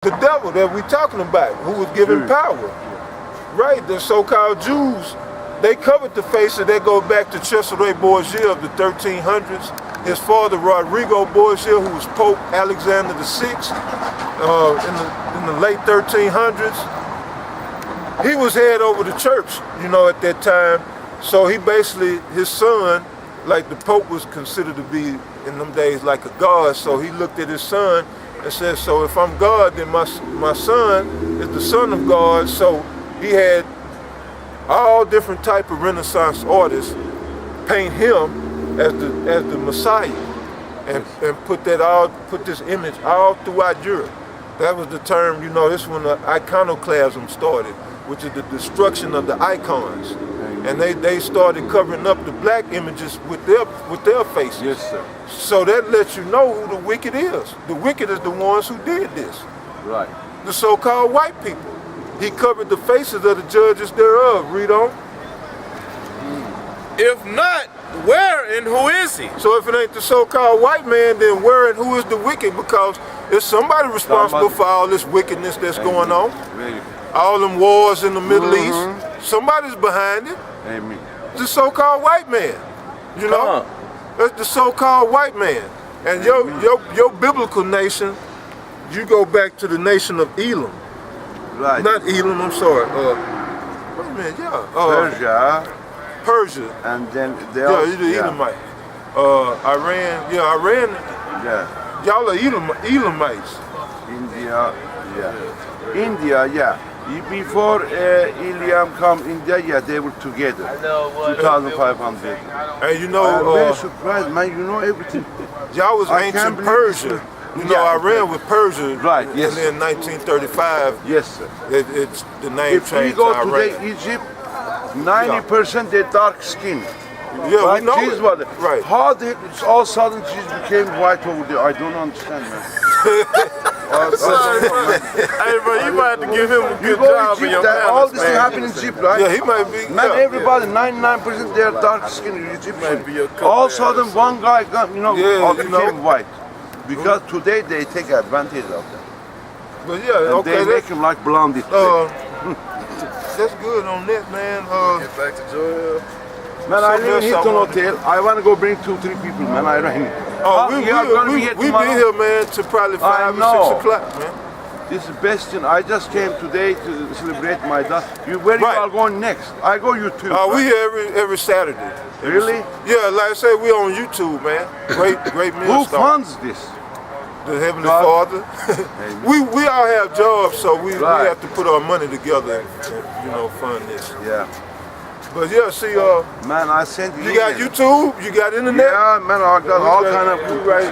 The devil that we're talking about, who was given power. Right, the so-called Jews, they covered the faces that go back to Cesare Borgia of the 1300s. His father, Rodrigo Borgia, who was Pope Alexander VI in the late 1300s. He was head over the church, you know, at that time. So he basically, his son, like the Pope was considered to be in them days like a god. So he looked at his son and said, so if I'm God, then my son is the son of God. So he had all different type of Renaissance artists paint him as the Messiah, and put this image all throughout Europe. That was the term, you know, this when the iconoclasm started, which is the destruction of the icons. And they started covering up the black images with their faces. Yes, sir. So that lets you know who the wicked is. The wicked is the ones who did this. Right. The so-called white people. He covered the faces of the judges thereof. Read on. If not, where and who is he? So if it ain't the so-called white man, then where and who is the wicked? Because it's somebody responsible for all this wickedness that's going on. All them wars in the Middle East. Somebody's behind it. Amen. The so-called white man. You know? That's the so-called white man. And your biblical nation, you go back to the nation of Elam. Right. Not Elam, I'm sorry. Wait a minute, Persia. Persia. And then they you're the Elamite. Iran. Yeah. Y'all are Elamites. India. Yeah. India. Yeah. Before Iliam come India, yeah, they were together. 2,500. And you know, I'm very surprised, man. You know everything. Y'all was ancient Persia. You know, Iran was Persia. Right. Yes. And then 1935. Yes, sir. It's the name if changed we go to today, Iran. Egypt, 90% they're dark skin. Yeah, right? we know cheese it. Was Right. How did all sudden cheese became white over there? I don't understand, man. Hey, bro, you might have to give him a You good go job to in your Egypt, all this thing man. happened in Egypt, right? Yeah, he might be. Man, yeah, everybody, 99% they're dark skinned Egyptian. be a cook All there, sudden one guy got, you know, all you became know. white. Because today they take advantage of them. But yeah, And okay. they make him like blondie. That's good on that, man. Get back to Joel. Man, I live in Hilton something Hotel. I want to go bring 2-3 people, man. I ran. We be here, man, to probably 5 or 6 o'clock, man. This is best thing. I just came today to celebrate my daughter. Where you are going next? I go YouTube. We here every Saturday. Really? Yeah, like I said, we on YouTube, man. Great Who MILLSTONE. funds this? The Heavenly God. Father. we all have jobs, so we have to put our money together and you know, fund this. Yeah. But yeah, see, man, I sent you. You got YouTube, you got internet. Yeah, man, I got all kind of. Right.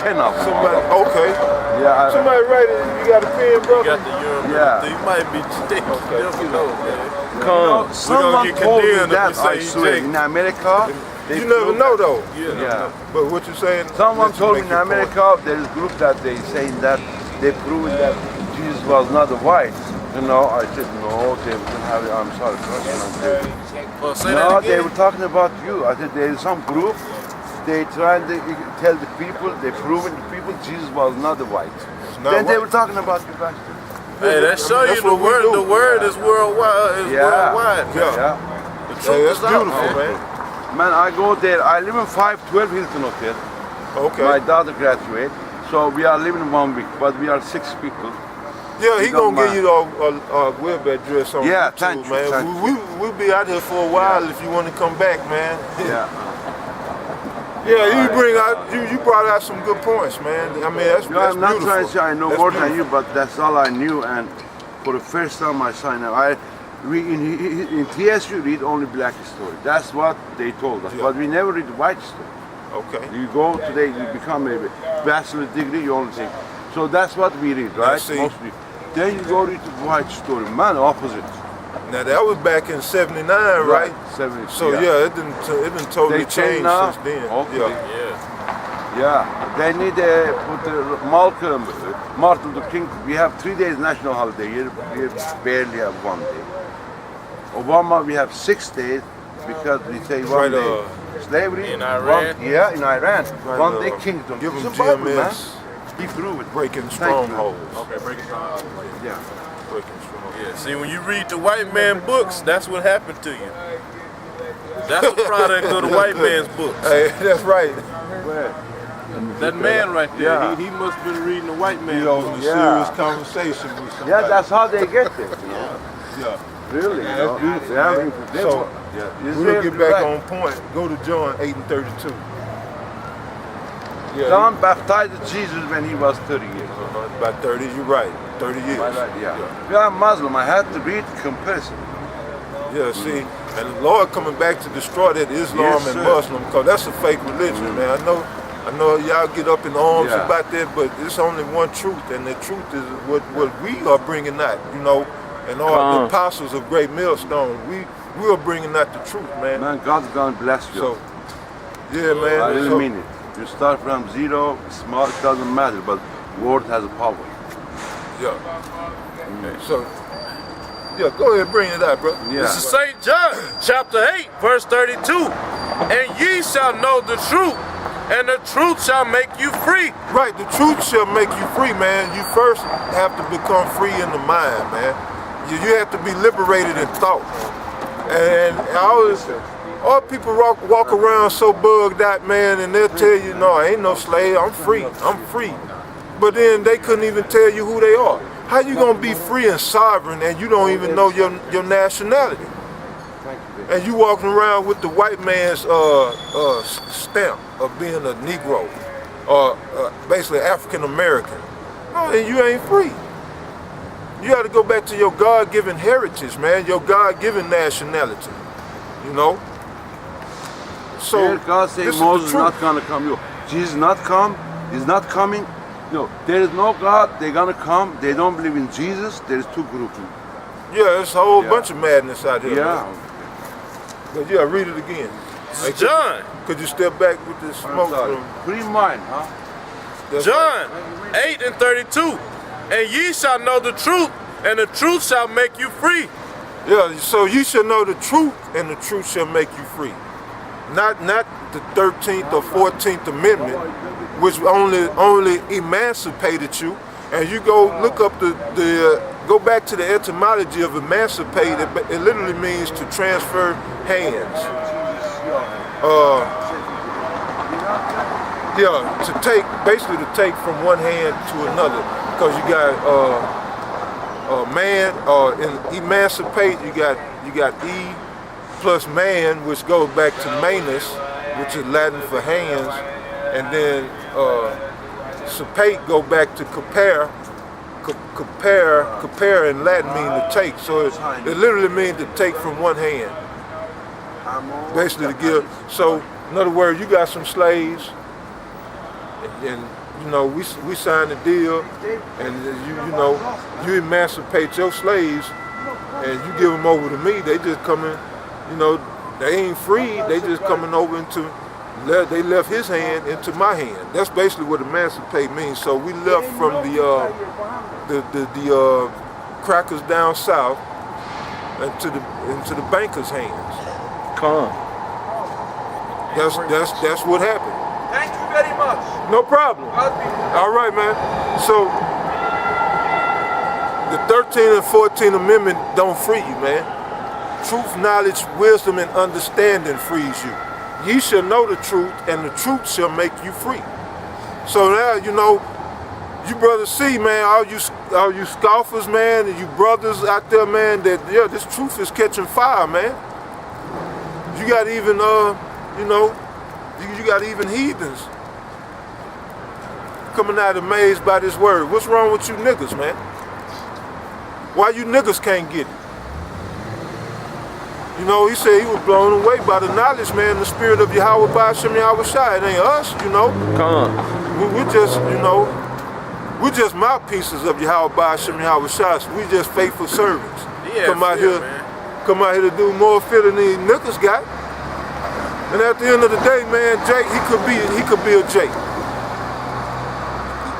Enough. Somebody, okay. Yeah. Somebody write it. You got a pen, brother. You got the Euro. Yeah. You might be Jake. You never know, man. Come. Someone get told me condemned if that, you say I swear. Jake. In America, You never know, though. Yeah. But what you're saying? Someone let you told me make in your point. America there is a group that they saying that they proved that Jesus was not a white. You know, I said no, they didn't have it. I'm sorry, Well, say no, that they again. were talking about you. I said there is some group. They trying to tell the people, they proving the people Jesus was not a white. Then they were talking about you guys. Hey, that show you the word. The word is worldwide. Worldwide. Yeah. The truth That's is out, beautiful, man. Man, I go there. I live in 512 Hilton Hotel. Okay. My daughter graduated, so we are living 1 week, but we are 6 people. Yeah, he don't gonna give mind. you a web address on Yeah, YouTube, thank you, man. thank We'll be out here for a while if you want to come back, man. Yeah. Yeah, you brought out some good points, man. I mean, that's I'm not beautiful. trying to say I know That's more beautiful. than you, but that's all I knew. And for the first time I signed up, I read in TSU read only black story. That's what they told us. Yeah. But we never read white story. Okay. You go today, you become a bachelor degree, you only think. So that's what we read, right? see. Mostly. Then you go read the white story. Man, opposite. Now that was back in '79, right? 70. So yeah, it didn't totally They change now? since then. Okay. Yeah. Yeah, they need put Malcolm, Martin Luther King. We have 3 days national holiday here. We barely have 1 day. Obama, we have 6 days because we say 1 day. Slavery. In Iran? In Iran. Right, 1 day kingdom. Give them It's a Bible, man. GMS. He proved it. Breaking Thank you. strongholds. Okay, break it down. Yeah. Breaking strongholds. Yeah, see, when you read the white man books, that's what happened to you. That's a product of the white man's books. Hey, that's right. That man right there, Yeah. he must have been reading the white You man's know, books. a Yeah. serious conversation with somebody. Yeah, that's how they get there. You know? Yeah. Really, Yeah, you know? that's beautiful, Yeah, man. they So, were- we'll Israel get back right. on point. Go to John 8:32. Yeah, John baptized Jesus when he was 30 years old. about 30, you're right. 30 years. Yeah. We are Muslim. I had to read comparison. Yeah, see, and the Lord coming back to destroy that Islam Yes, and sir. Muslim, because that's a fake religion, man. I know y'all get up in arms Yeah. about that, but it's only one truth, and the truth is what we are bringing out, you know, and all the apostles of Great Millstone, we are bringing out the truth, man. Man, God's gonna bless you. So, yeah, man. I really so, mean it. You start from zero, small, it doesn't matter, but word has a power. Yeah. So, yeah, go ahead, bring it out, bro. Yeah. This is St. John, chapter 8, verse 32. And ye shall know the truth, and the truth shall make you free. Right, the truth shall make you free, man. You first have to become free in the mind, man. You have to be liberated in thought. And all people walk around so bugged out, man, and they'll tell you, no, I ain't no slave, I'm free, I'm free. But then they couldn't even tell you who they are. How you gonna be free and sovereign and you don't even know your nationality? And you walking around with the white man's stamp of being a Negro, or basically African American. No, then you ain't free. You got to go back to your God-given heritage, man, your God-given nationality, you know? So, Here God this said is the Moses is truth. not gonna come. You, Jesus not come, he's not coming. No, there is no God, they're gonna come. They don't believe in Jesus, there's two groups. Yeah, it's a whole Yeah. bunch of madness out here. Yeah. Man. But yeah, read it again. Hey, John, could you step back with this smoke from Free mind, huh? that's John 8 and 32. And ye shall know the truth, and the truth shall make you free. Yeah, so you shall know the truth, and the truth shall make you free. Not the 13th or 14th Amendment, which only emancipated you. And you go look up go back to the etymology of emancipate. It literally means to transfer hands. Yeah, basically to take from one hand to another, because you got man, in emancipate, you got E plus man, which goes back to manus, which is Latin for hands, and then sapate go back to compare. Compare in Latin mean to take, so it literally means to take from one hand, basically to give. So in other words, you got some slaves, and you know we signed a deal, and you emancipate your slaves, and you give them over to me. They just coming, they ain't free. They just coming over they left his hand into my hand. That's basically what emancipate means. So we left from the crackers down south into the bankers' hands. Come on. That's what happened. Thank you very much. No problem. All right, man. So the 13th and 14th Amendment don't free you, man. Truth, knowledge, wisdom, and understanding frees you. Ye shall know the truth, and the truth shall make you free. So now, you brothers see, man, all you scoffers, man, and you brothers out there, man, that, this truth is catching fire, man. You got even, you got even heathens coming out amazed by this word. What's wrong with you niggas, man? Why you niggas can't get it? He said he was blown away by the knowledge, man, the spirit of Yahweh Ba'ashem Yahweh Shai. It ain't us, Come on. we're just mouthpieces of Yahweh Ba'ashem Yahweh Shai. So we just faithful servants. Yeah, come out man. here to do more fit than these niggas got. And at the end of the day, man, Jake, he could be a Jake.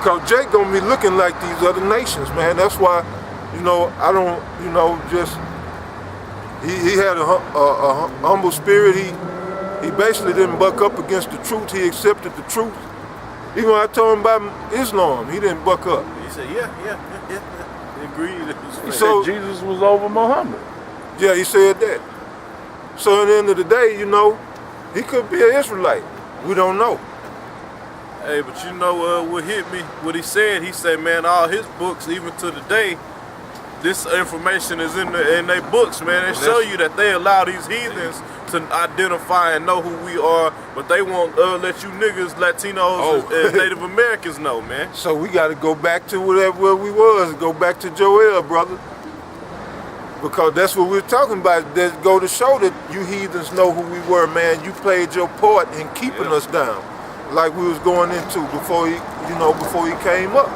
Cause Jake gonna be looking like these other nations, man. That's why, I don't, just. He had a humble spirit. He basically didn't buck up against the truth. He accepted the truth, Even when I told him about Islam, he didn't buck up. He said, yeah. He agreed. So Jesus was over Muhammad. yeah, he said that. So at the end of the day, you know, he could be an Israelite. We don't know. Hey, but you know what hit me? What he said, man, all his books, even to today, this information is in their books, man. They show you that they allow these heathens to identify and know who we are, but they won't let you niggas, Latinos, and Native Americans know, man. So we got to go back to where we was, go back to Joel, brother. Because that's what we're talking about. That go to show that you heathens know who we were, man. You played your part in keeping us down, like we was going into before he, before he came up.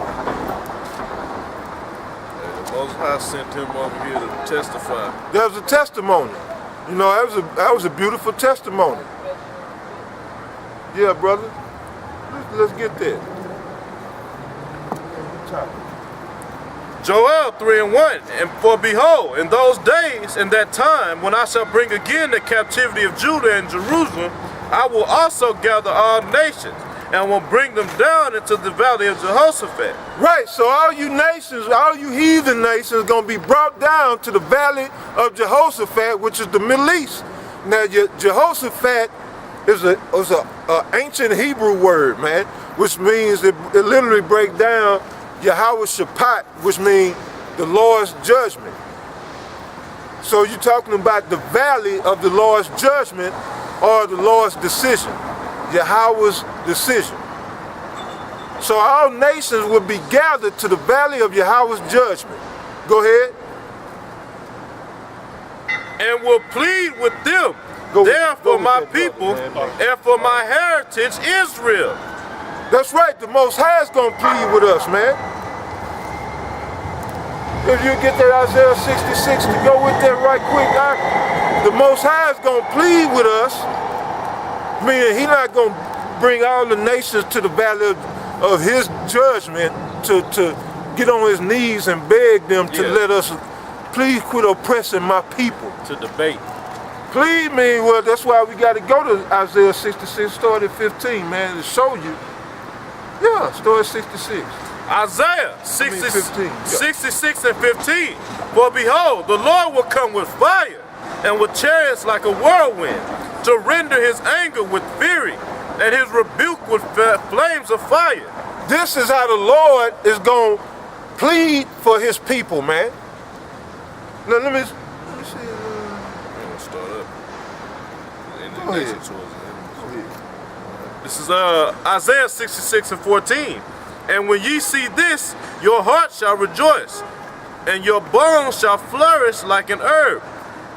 The Most High sent him over here to testify. That was a testimony. You know, that was a beautiful testimony. Yeah, brother. Let's get there. Joel 3:1, and for behold, in those days, in that time, when I shall bring again the captivity of Judah and Jerusalem, I will also gather all nations, and will bring them down into the valley of Jehoshaphat. Right, so all you nations, all you heathen nations, gonna be brought down to the valley of Jehoshaphat, which is the Middle East. Now, Jehoshaphat is a ancient Hebrew word, man, which means it literally breaks down Yahweh Shaphat, which means the Lord's judgment. So you're talking about the valley of the Lord's judgment or the Lord's decision, Yahweh's decision. So all nations will be gathered to the valley of Yahweh's judgment. Go ahead. And will plead with them, for my people and for my heritage Israel. That's right, the Most High is going to plead with us, man. If you get that Isaiah 66 to go with that right quick, the Most High is going to plead with us. Meaning he's not going to bring all the nations to the valley of his judgment to get on his knees and beg them to let us, please quit oppressing my people. To debate. Please mean, well, that's why we got to go to Isaiah 66, start at 15, man, to show you. Yeah, start at 66. Isaiah 66 and 15. For behold, the Lord will come with fire and with chariots like a whirlwind, to render his anger with fury and his rebuke with flames of fire. This is how the Lord is going to plead for his people, man. Now let me see. Start up. Go ahead. This is Isaiah 66 and 14. And when ye see this, your heart shall rejoice, and your bones shall flourish like an herb,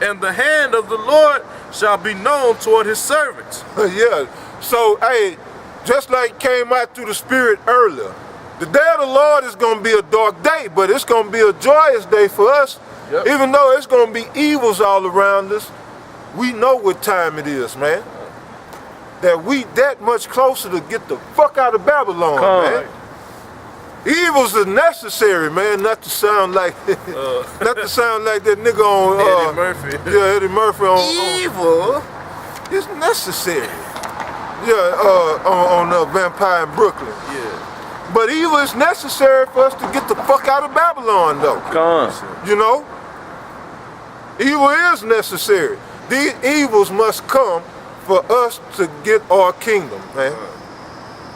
and the hand of the Lord shall be known toward his servants. Yeah, so, hey, just like it came out through the Spirit earlier, the day of the Lord is going to be a dark day, but it's going to be a joyous day for us. Yep. Even though it's going to be evils all around us, we know what time it is, man. That we that much closer to get the fuck out of Babylon, man. Evils are necessary, man, not to sound like not to sound like that nigga on Eddie Murphy. Yeah, Eddie Murphy on Evil is necessary. Yeah, on Vampire in Brooklyn. Yeah. But evil is necessary for us to get the fuck out of Babylon, though. You know? Evil is necessary. These evils must come for us to get our kingdom, man.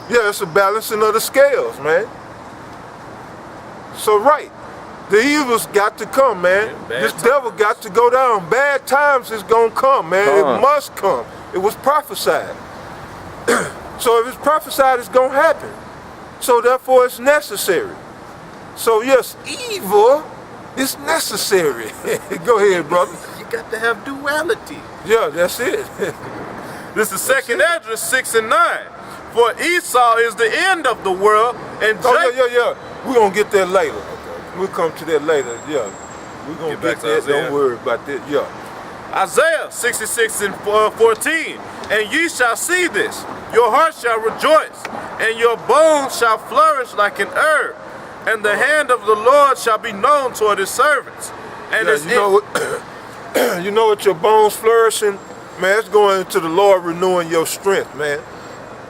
Yeah, it's a balancing of the scales, man. So right, the evils got to come, man. Yeah, this devil got to go down. Bad times is gonna come, man. It must come. It was prophesied. So if it's prophesied, it's gonna happen. So therefore it's necessary. So yes, evil is necessary. Go ahead, brother. You got to have duality. Yeah, that's it. This is 2nd Esdras 6 and 9. For Esau is the end of the world, and Jacob... yeah. We're going to get that later. Okay. We'll come to that later, yeah. We're going to get that, Isaiah. Don't worry about that, yeah. Isaiah 66 and 14. And ye shall see this, your heart shall rejoice, and your bones shall flourish like an herb, and the hand of the Lord shall be known toward his servants. And yeah, you know what your bones flourishing? Man, it's going to the Lord renewing your strength, man.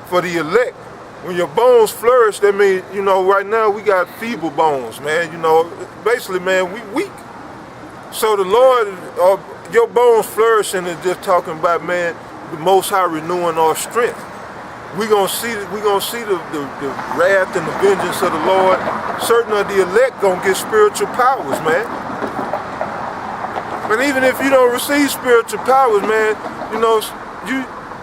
For the elect, when your bones flourish, that means, you know, right now we got feeble bones, man. You know, basically, man, we weak. So the Lord, your bones flourishing is just talking about, man, the Most High renewing our strength. We gonna see the wrath and the vengeance of the Lord. Certain of the elect gonna get spiritual powers, man. And even if you don't receive spiritual powers, man, you know,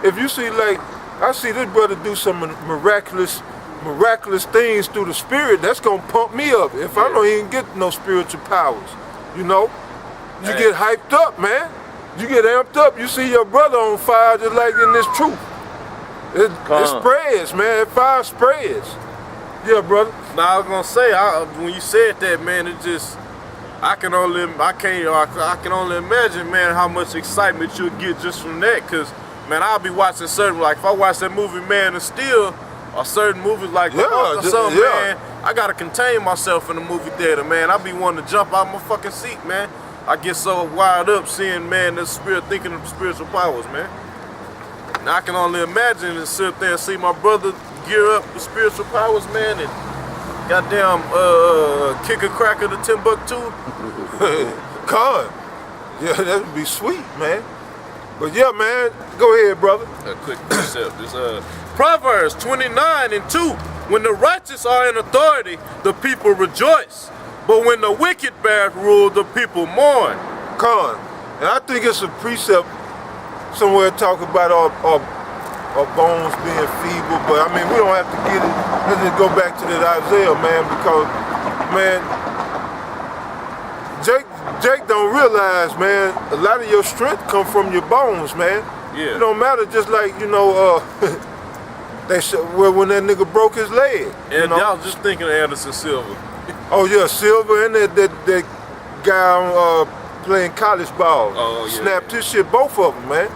if you see, like, I see this brother do some miraculous things through the Spirit, that's gonna pump me up. If I don't even get no spiritual powers, you know, you get hyped up, man. You get amped up. You see your brother on fire, just like in this truth. It spreads, man. Fire spreads. Yeah, brother. Now I was gonna say, when you said that, man, it just, I can only imagine, man, how much excitement you'll get just from that. Cause, man, I'll be watching certain, like if I watch that movie Man of Steel, or certain movies like The Hulk or something, man, I gotta contain myself in the movie theater, man. I be wanting to jump out my fucking seat, man. I get so wired up seeing, man, this spirit, thinking of spiritual powers, man. Now I can only imagine and sit there and see my brother gear up with spiritual powers, man, and goddamn kick a cracker to Timbuktu. Con. Yeah, that would be sweet, man. But yeah, man, go ahead, brother. A quick precept. This Proverbs 29:2. When the righteous are in authority, the people rejoice. But when the wicked bear rule, the people mourn. Con. And I think it's a precept somewhere talk about our bones being feeble, but I mean, we don't have to get it. Let's just go back to that Isaiah, man, because, man, Jake don't realize, man, a lot of your strength come from your bones, man. Yeah. It don't matter, just like, you know, they said, well, when that nigga broke his leg. And you know? y'all just thinking of Anderson Silva. Oh yeah, Silva and that guy playing college ball. Oh, yeah. Snapped his shit, both of them, man.